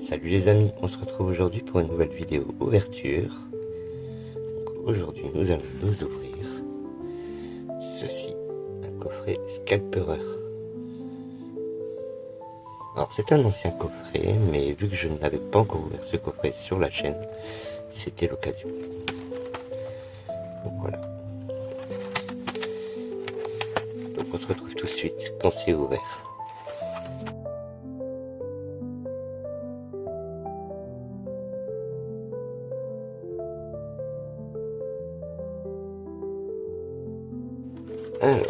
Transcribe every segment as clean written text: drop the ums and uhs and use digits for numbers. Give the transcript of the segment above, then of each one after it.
Salut les amis, on se retrouve aujourd'hui pour une nouvelle vidéo ouverture. Aujourd'hui nous allons nous ouvrir ceci, un coffret Scalperer. Alors c'est un ancien coffret, mais vu que je n'avais pas encore ouvert ce coffret sur la chaîne, c'était l'occasion. Donc voilà. Donc on se retrouve tout de suite quand c'est ouvert. Alors,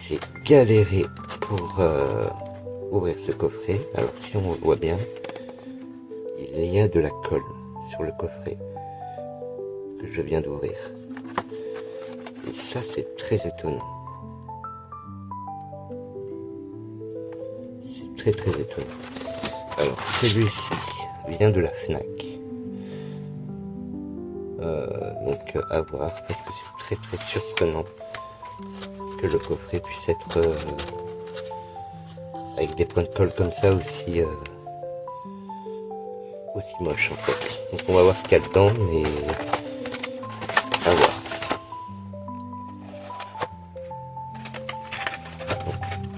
j'ai galéré pour ouvrir ce coffret. Alors si on le voit bien, il y a de la colle sur le coffret que je viens d'ouvrir. Et ça c'est très étonnant. C'est très étonnant. Alors celui-ci vient de la Fnac. Donc à voir, parce que c'est très surprenant que le coffret puisse être avec des points de colle comme ça aussi moche en fait. Donc on va voir ce qu'il y a dedans, mais à voir.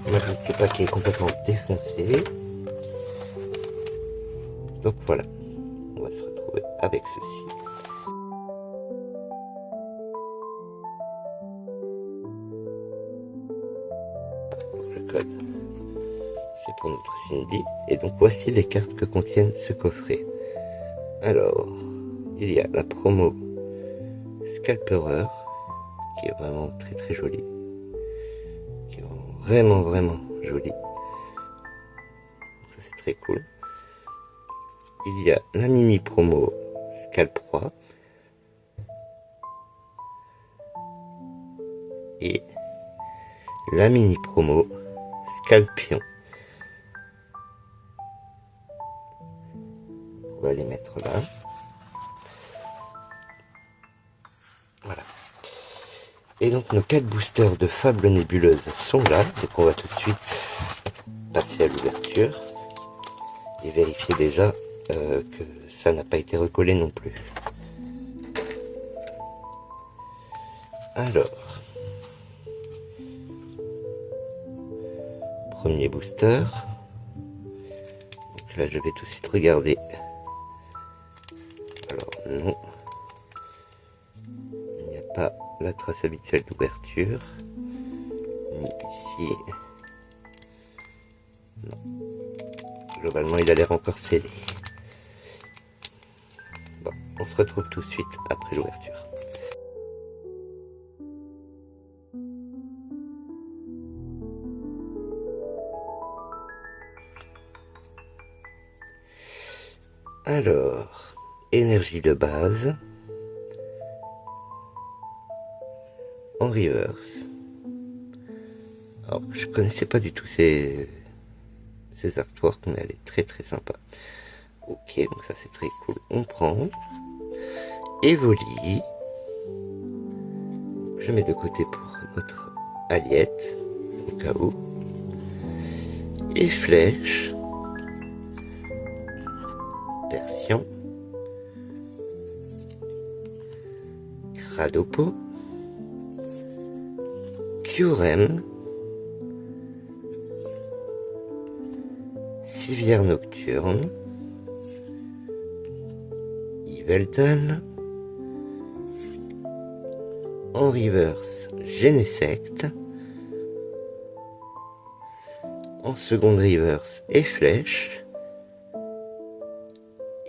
Imagine que le paquet est complètement défoncé. Donc voilà, on va se retrouver avec ceci. Le code, c'est pour notre Cindy. Et donc voici les cartes que contiennent ce coffret. Alors, il y a la promo Scalperer, qui est vraiment très jolie. Qui est vraiment jolie. Ça c'est très cool. Il y a la mini promo Scalp Roi. Et la mini promo Scalpion. On va les mettre là. Voilà. Et donc nos 4 boosters de Fable Nébuleuse sont là. Donc on va tout de suite passer à l'ouverture et vérifier déjà que ça n'a pas été recollé non plus. Alors, premier booster. Donc là je vais tout de suite regarder. Alors non, il n'y a pas la trace habituelle d'ouverture, ni ici. Non. Globalement il a l'air encore scellé. Bon, on se retrouve tout de suite après l'ouverture. Alors, énergie de base en reverse. Alors, je connaissais pas du tout ces artworks, mais elle est très sympa. Ok, donc ça c'est très cool. On prend Evoli. Je mets de côté pour notre alliette, au cas où. Et flèche. Persian. Cradopo. Kyurem. Civière nocturne. Yveltal. En reverse, Genesect. En seconde reverse, et flèche.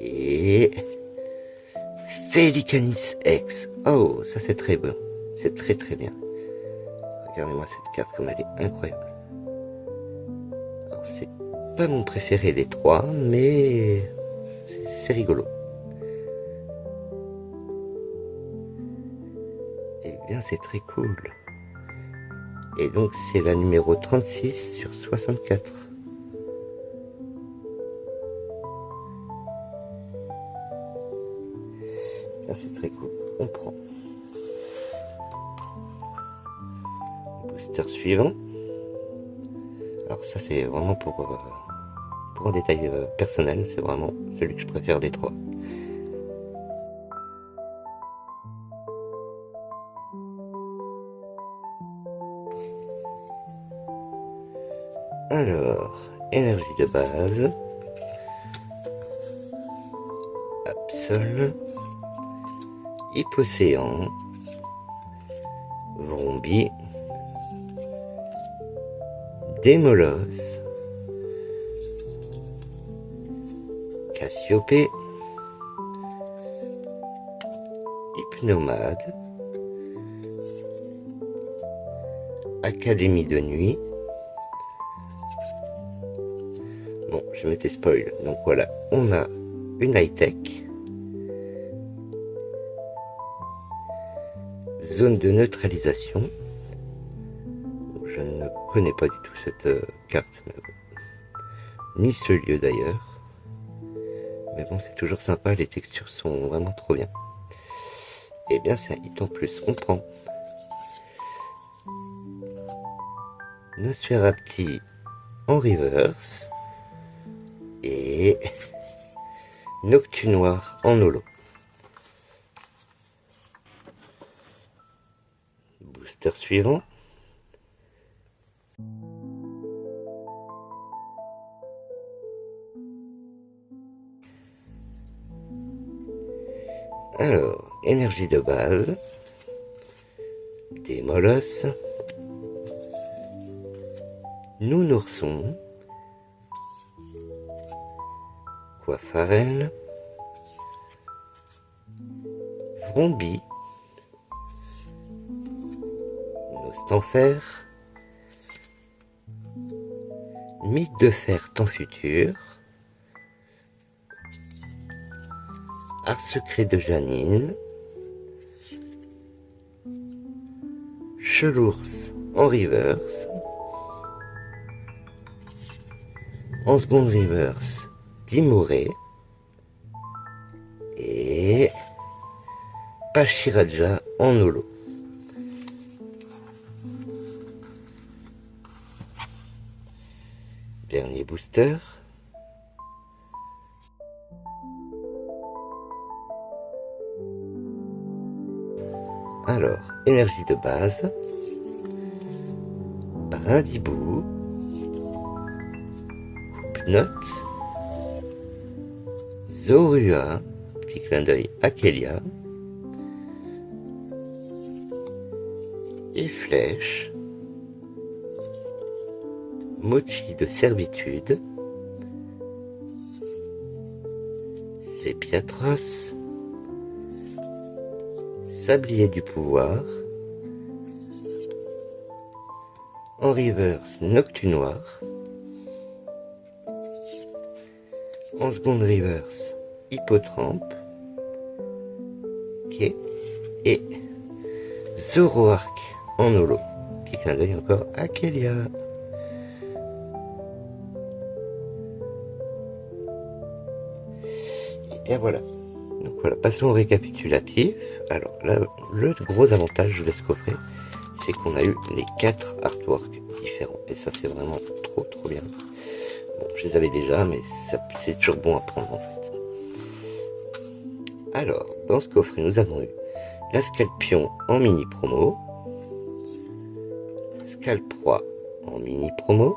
Et Félicanis X. Oh, ça c'est très bon. C'est très bien. Regardez-moi cette carte comme elle est incroyable. Alors c'est pas mon préféré des trois, mais c'est rigolo. Et bien c'est très cool. Et donc c'est la numéro 36 sur 64. Ça c'est très cool. On prend. Booster suivant. Alors ça c'est vraiment pour pour un détail personnel, c'est vraiment celui que je préfère des trois. Alors, énergie de base, Absol, Hypocéan, Vrombi, Démolos, Cassiopée, Hypnomade, Académie de nuit. Bon, je m'étais spoil, donc voilà, on a une high-tech, zone de neutralisation. Je ne connais pas du tout cette carte, ni ce lieu d'ailleurs. Mais bon, c'est toujours sympa, les textures sont vraiment trop bien. Et bien, c'est un hit en plus, on prend. Nosferapti en reverse. Et Noctunoir en holo. Booster suivant. Alors, énergie de base, Démolos, Nounourson, Coiffarel, Vrombi, Nostanfer, Mythe de fer temps futur, Art secret de Janine, Chelours en reverse, en seconde reverse, Dimoré et Pachiraja en holo. Dernier booster. Alors, énergie de base, Brindibou, Coupe-Note, Zorua, petit clin d'œil à Kélia, et Flèche, Mochi de servitude, Sépiatros, Sablier du pouvoir, en reverse Noctunoir, en seconde reverse Hippotrampe, ok, et Zoroark en holo. Petit clin d'œil encore à Kélia. Et bien voilà. Donc voilà, passons au récapitulatif. Alors là, le gros avantage de ce coffret, c'est qu'on a eu les 4 artworks différents. Et ça, c'est vraiment trop bien. Bon, je les avais déjà, mais c'est toujours bon à prendre en fait. Alors, dans ce coffret, nous avons eu la Scalpion en mini promo, Scalproie en mini promo,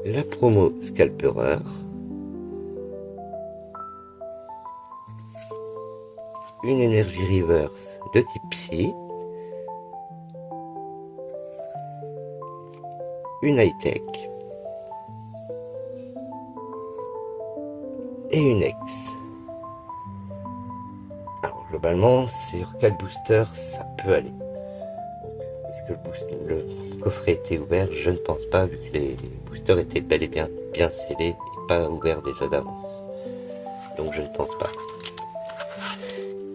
la promo Scalpereur, une énergie reverse de type Psy, une high-tech et une ex. Alors globalement, sur quel booster ça peut aller? Est-ce que le coffret était ouvert? Je ne pense pas, vu que les boosters étaient bel et bien scellés et pas ouverts déjà d'avance. Donc je ne pense pas.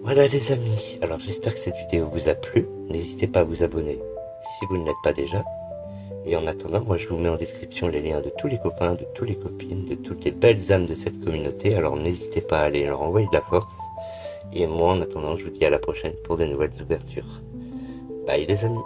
Voilà les amis, alors j'espère que cette vidéo vous a plu. N'hésitez pas à vous abonner si vous ne l'êtes pas déjà. Et en attendant, moi je vous mets en description les liens de tous les copains, de toutes les copines, de toutes les belles âmes de cette communauté. Alors n'hésitez pas à aller leur envoyer de la force. Et moi en attendant, je vous dis à la prochaine pour de nouvelles ouvertures. Bye les amis.